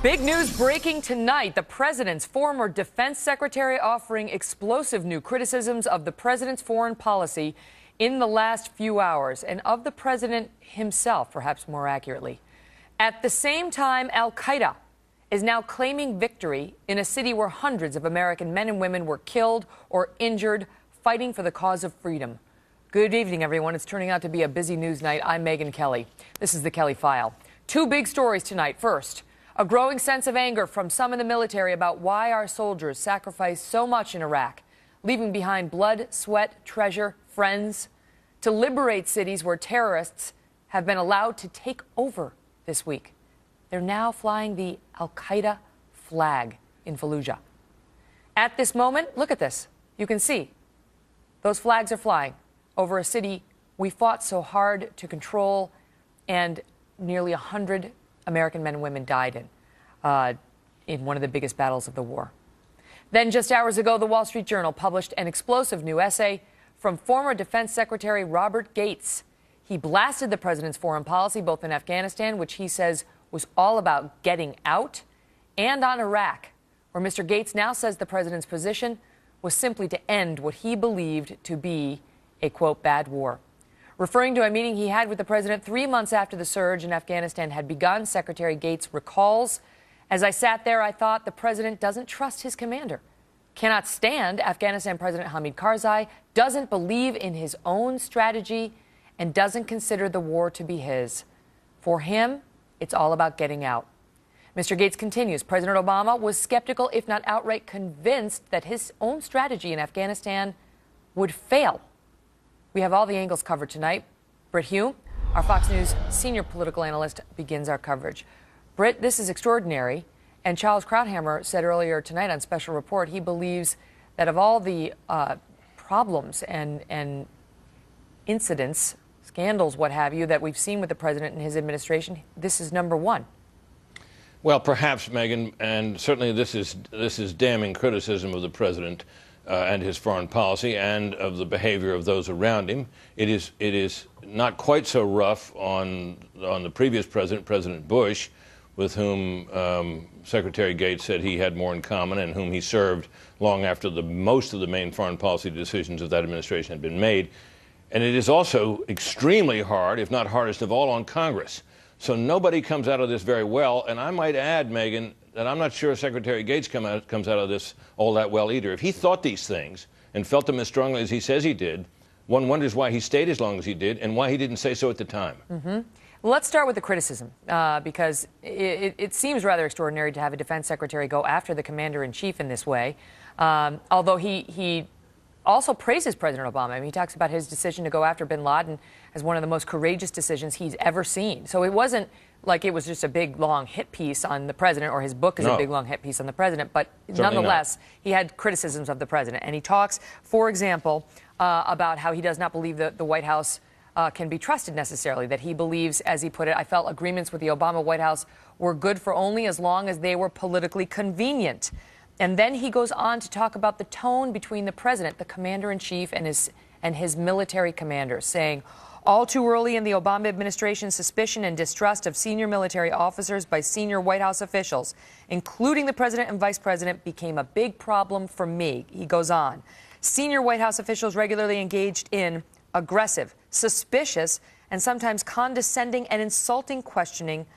Big news breaking tonight. The president's former defense secretary offering explosive new criticisms of the president's foreign policy in the last few hours, and of the president himself, perhaps more accurately. At the same time, al-Qaeda is now claiming victory in a city where hundreds of American men and women were killed or injured fighting for the cause of freedom. Good evening, everyone. It's turning out to be a busy news night. I'm Megyn Kelly. This is the Kelly File. Two big stories tonight. First, a growing sense of anger from some in the military about why our soldiers sacrificed so much in Iraq, leaving behind blood, sweat, treasure, friends, to liberate cities where terrorists have been allowed to take over this week. They're now flying the al-Qaeda flag in Fallujah. At this moment, look at this. You can see those flags are flying over a city we fought so hard to control, and nearly 100 American men and women died in one of the biggest battles of the war. Then just hours ago, the Wall Street Journal published an explosive new essay from former Defense Secretary Robert Gates. He blasted the president's foreign policy, both in Afghanistan, which he says was all about getting out, and on Iraq, where Mr. Gates now says the president's position was simply to end what he believed to be a, quote, bad war. Referring to a meeting he had with the president 3 months after the surge in Afghanistan had begun, Secretary Gates recalls, "As I sat there, I thought the president doesn't trust his commander, cannot stand Afghanistan President Hamid Karzai, doesn't believe in his own strategy, and doesn't consider the war to be his. For him, it's all about getting out." Mr. Gates continues, President Obama was skeptical, if not outright convinced, that his own strategy in Afghanistan would fail. We have all the angles covered tonight. Britt Hume, our Fox News senior political analyst, begins our coverage. Britt, this is extraordinary. And Charles Krauthammer said earlier tonight on Special Report he believes that of all the problems and incidents, scandals, what have you, that we've seen with the president and his administration, this is number one. Well, perhaps, Megyn, and certainly this is damning criticism of the president and his foreign policy and of the behavior of those around him. It is not quite so rough on the previous president, President Bush, with whom Secretary Gates said he had more in common and whom he served long after most of the main foreign policy decisions of that administration had been made. And it is also extremely hard, if not hardest of all, on Congress. So nobody comes out of this very well. And I might add, Megyn, that I'm not sure Secretary Gates comes out of this all that well either. If he thought these things and felt them as strongly as he says he did, one wonders why he stayed as long as he did and why he didn't say so at the time. Mm-hmm. Well, let's start with the criticism, because it seems rather extraordinary to have a defense secretary go after the commander-in-chief in this way, although he also praises President Obama. I mean, he talks about his decision to go after bin Laden as one of the most courageous decisions he's ever seen. So it wasn't like it was just a big, long hit piece on the president, or his book is a big, long hit piece on the president. But nonetheless, he had criticisms of the president. And he talks, for example, about how he does not believe that the White House can be trusted necessarily, that he believes, as he put it, I felt agreements with the Obama White House were good for only as long as they were politically convenient. And then he goes on to talk about the tone between the president, the commander-in-chief, and his military commanders, saying, all too early in the Obama administration, suspicion and distrust of senior military officers by senior White House officials, including the president and vice president, became a big problem for me. He goes on. Senior White House officials regularly engaged in aggressive, suspicious, and sometimes condescending and insulting questioning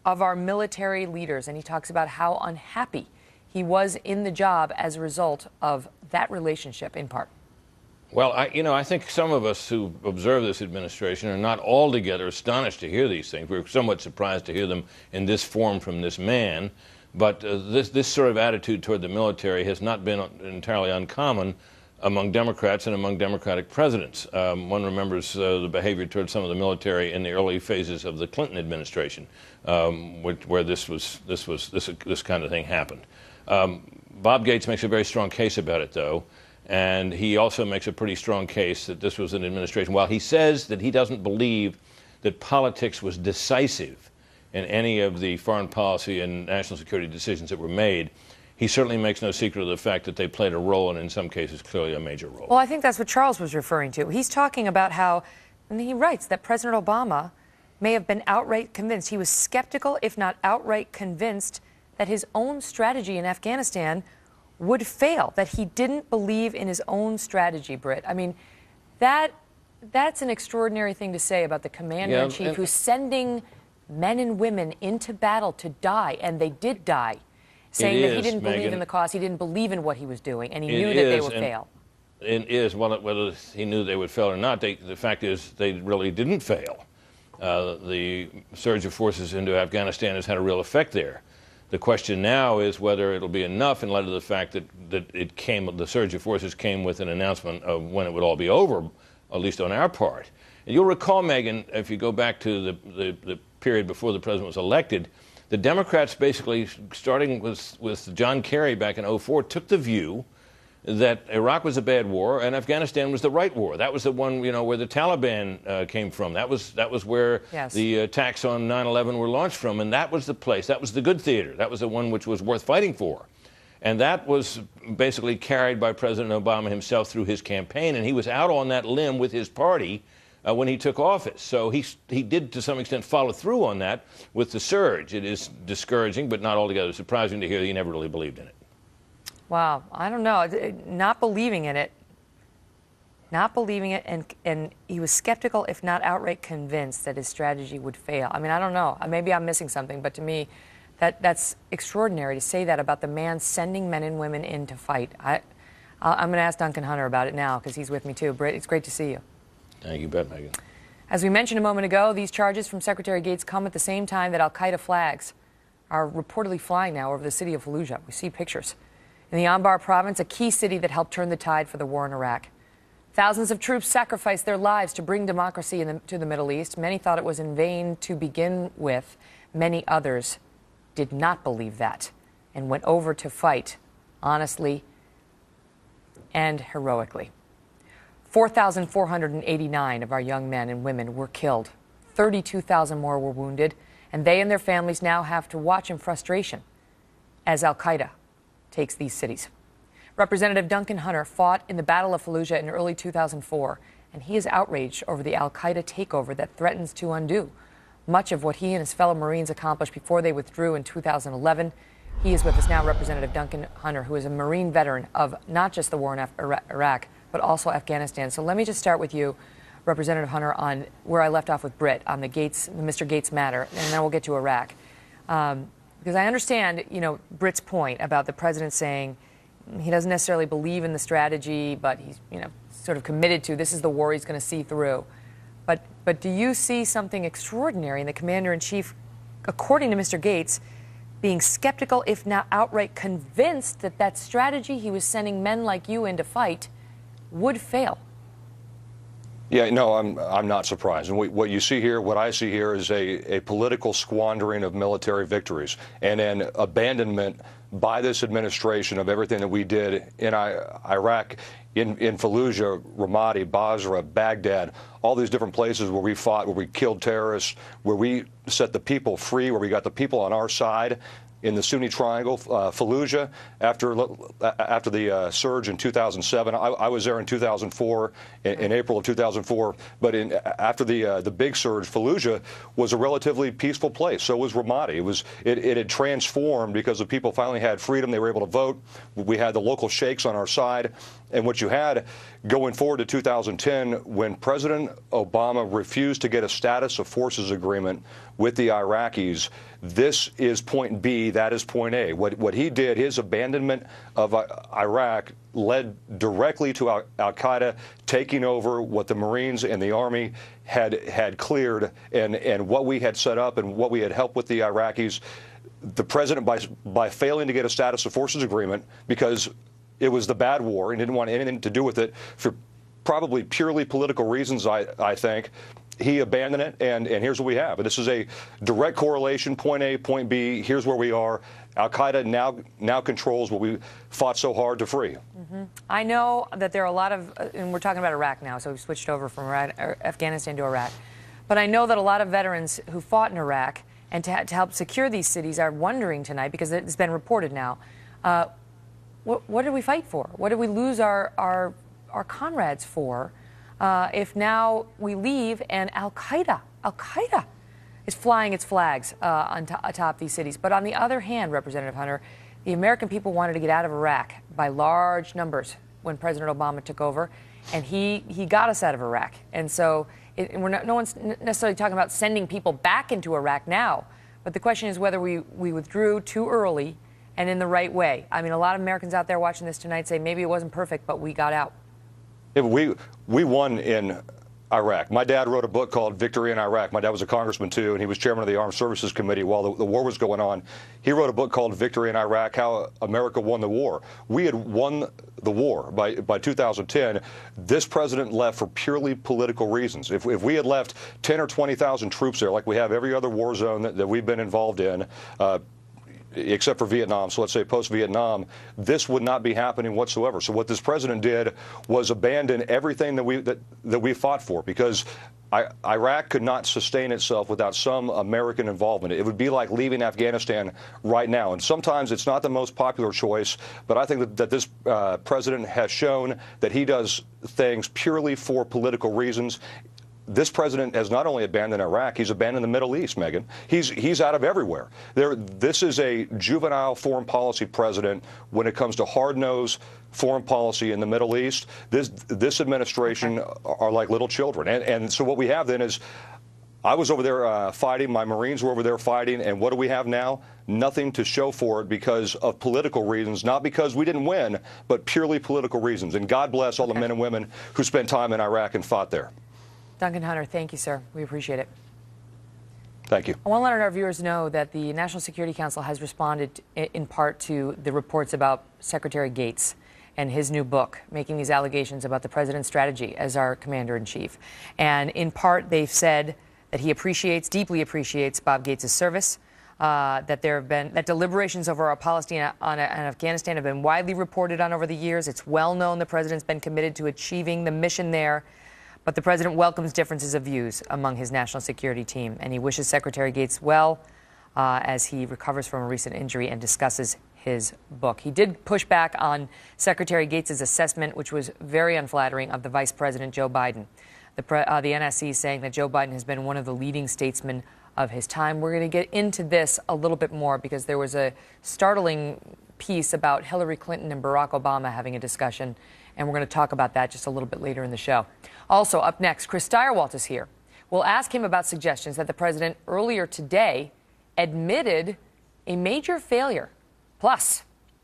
of our military leaders. And he talks about how unhappy he was in the job as a result of that relationship, in part. Well, I think some of us who observe this administration are not altogether astonished to hear these things. We're somewhat surprised to hear them in this form from this man. But this sort of attitude toward the military has not been entirely uncommon among Democrats and among Democratic presidents. One remembers the behavior toward some of the military in the early phases of the Clinton administration, where this kind of thing happened. Bob Gates makes a very strong case about it, though. And he also makes a pretty strong case that this was an administration. While he says that he doesn't believe that politics was decisive in any of the foreign policy and national security decisions that were made, he certainly makes no secret of the fact that they played a role, and in some cases, clearly a major role. Well, I think that's what Charles was referring to. He's talking about how, and he writes that President Obama may have been outright convinced. He was skeptical, if not outright convinced, that his own strategy in Afghanistan would fail, that he didn't believe in his own strategy, Britt. I mean, that's an extraordinary thing to say about the commander-in-chief who's sending men and women into battle to die, and they did die, saying that he didn't believe in the cause, he didn't believe in what he was doing, and he knew that they would fail. It is, whether he knew they would fail or not, the fact is they really didn't fail. The surge of forces into Afghanistan has had a real effect there. The question now is whether it'll be enough in light of the fact that the surge of forces came with an announcement of when it would all be over, at least on our part. And you'll recall, Megan, if you go back to the period before the president was elected, the Democrats basically, starting with John Kerry back in 2004, took the view that Iraq was a bad war and Afghanistan was the right war. That was the one, where the Taliban came from. That was where the attacks on 9/11 were launched from, and that was the place. That was the good theater. That was the one which was worth fighting for. And that was basically carried by President Obama himself through his campaign, and he was out on that limb with his party when he took office. So he did, to some extent, follow through on that with the surge. It is discouraging, but not altogether surprising to hear that he never really believed in it. Wow, I don't know. Not believing in it, and he was skeptical, if not outright convinced, that his strategy would fail. I mean, I don't know. Maybe I'm missing something, but to me, that's extraordinary to say that about the man sending men and women in to fight. I'm going to ask Duncan Hunter about it now because he's with me too. Britt, it's great to see you. Thank you, bet, Megan. As we mentioned a moment ago, these charges from Secretary Gates come at the same time that al-Qaeda flags are reportedly flying now over the city of Fallujah. We see pictures. In the Anbar province, a key city that helped turn the tide for the war in Iraq. Thousands of troops sacrificed their lives to bring democracy to the Middle East. Many thought it was in vain to begin with. Many others did not believe that and went over to fight honestly and heroically. 4,489 of our young men and women were killed. 32,000 more were wounded, and they and their families now have to watch in frustration as al-Qaeda takes these cities. Representative Duncan Hunter fought in the Battle of Fallujah in early 2004, and he is outraged over the al-Qaeda takeover that threatens to undo much of what he and his fellow Marines accomplished before they withdrew in 2011. He is with us now, Representative Duncan Hunter, who is a Marine veteran of not just the war in Iraq, but also Afghanistan. So let me just start with you, Representative Hunter, on where I left off with Britt, on the Mr. Gates matter, and then we'll get to Iraq. Because I understand, Britt's point about the president saying he doesn't necessarily believe in the strategy, but he's, sort of committed to this is the war he's going to see through. But do you see something extraordinary in the commander-in-chief, according to Mr. Gates, being skeptical, if not outright convinced, that that strategy he was sending men like you in to fight would fail? Yeah, no, I'm not surprised. And what you see here, what I see here, is a political squandering of military victories and an abandonment by this administration of everything that we did in Iraq, in Fallujah, Ramadi, Basra, Baghdad, all these different places where we fought, where we killed terrorists, where we set the people free, where we got the people on our side. In the Sunni Triangle, Fallujah, after the surge in 2007. I was there in 2004, in April of 2004. But after the big surge, Fallujah was a relatively peaceful place. So was Ramadi. It had transformed because the people finally had freedom. They were able to vote. We had the local sheikhs on our side. And what you had going forward to 2010, when President Obama refused to get a status of forces agreement with the Iraqis, this is point B, that is point A. What he did, his abandonment of Iraq, led directly to al-Qaeda taking over what the Marines and the Army had cleared, and what we had set up and what we had helped with the Iraqis. The president, by failing to get a status of forces agreement, because it was the bad war and didn't want anything to do with it for probably purely political reasons, I think, he abandoned it, and here's what we have. And this is a direct correlation, point A, point B, here's where we are. Al-Qaeda now controls what we fought so hard to free. Mm-hmm. I know that there are a lot of, and we're talking about Iraq now, so we've switched over from Afghanistan to Iraq. But I know that a lot of veterans who fought in Iraq and to help secure these cities are wondering tonight, because it's been reported now, what did we fight for? What did we lose our comrades for? If now we leave and al-Qaeda is flying its flags atop these cities. But on the other hand, Representative Hunter, the American people wanted to get out of Iraq by large numbers when President Obama took over, and he got us out of Iraq. And so no one's necessarily talking about sending people back into Iraq now, but the question is whether we withdrew too early and in the right way. I mean, a lot of Americans out there watching this tonight say maybe it wasn't perfect, but we got out. Yeah, we won in Iraq. My dad wrote a book called Victory in Iraq. My dad was a congressman, too, and he was chairman of the Armed Services Committee while the war was going on. He wrote a book called Victory in Iraq, How America Won the War. We had won the war by 2010. This president left for purely political reasons. If we had left 10 or 20,000 troops there, like we have every other war zone that we've been involved in, except for Vietnam, so let's say post-Vietnam, this would not be happening whatsoever. So what this president did was abandon everything that we fought for, because Iraq could not sustain itself without some American involvement. It would be like leaving Afghanistan right now. And sometimes it's not the most popular choice, but I think that this president has shown that he does things purely for political reasons. This president has not only abandoned Iraq, he's abandoned the Middle East, Megan. He's out of everywhere. This is a juvenile foreign policy president when it comes to hard-nosed foreign policy in the Middle East. This administration are like little children. And so what we have then is, I was over there fighting, my Marines were over there fighting, and what do we have now? Nothing to show for it because of political reasons, not because we didn't win, but purely political reasons. And God bless all the men and women who spent time in Iraq and fought there. Duncan Hunter, thank you, sir. We appreciate it. Thank you. I want to let our viewers know that the National Security Council has responded in part to the reports about Secretary Gates and his new book, making these allegations about the president's strategy as our commander-in-chief. And in part, they've said that he deeply appreciates Bob Gates' service, that deliberations over our policy on Afghanistan have been widely reported on over the years. It's well known the president's been committed to achieving the mission there. But the president welcomes differences of views among his national security team, and he wishes Secretary Gates well as he recovers from a recent injury and discusses his book. He did push back on Secretary Gates' assessment, which was very unflattering, of the Vice President Joe Biden. The NSC saying that Joe Biden has been one of the leading statesmen of his time. We're going to get into this a little bit more because there was a startling piece about Hillary Clinton and Barack Obama having a discussion, and we're going to talk about that just a little bit later in the show. Also, up next, Chris Stirewalt is here. We'll ask him about suggestions that the president earlier today admitted a major failure. Plus,